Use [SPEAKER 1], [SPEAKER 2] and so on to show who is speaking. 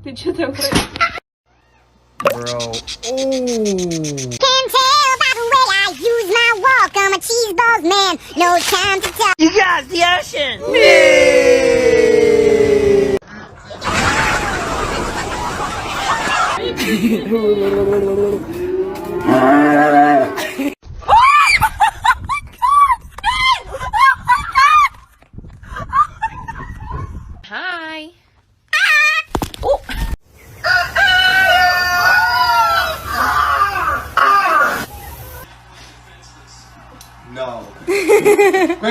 [SPEAKER 1] Ты чё такой?
[SPEAKER 2] Bro.
[SPEAKER 3] Can tell by the way I use my walk. I'm a cheeseballs man. No time to talk.
[SPEAKER 4] You guys, the ocean!
[SPEAKER 1] Hi.
[SPEAKER 2] No.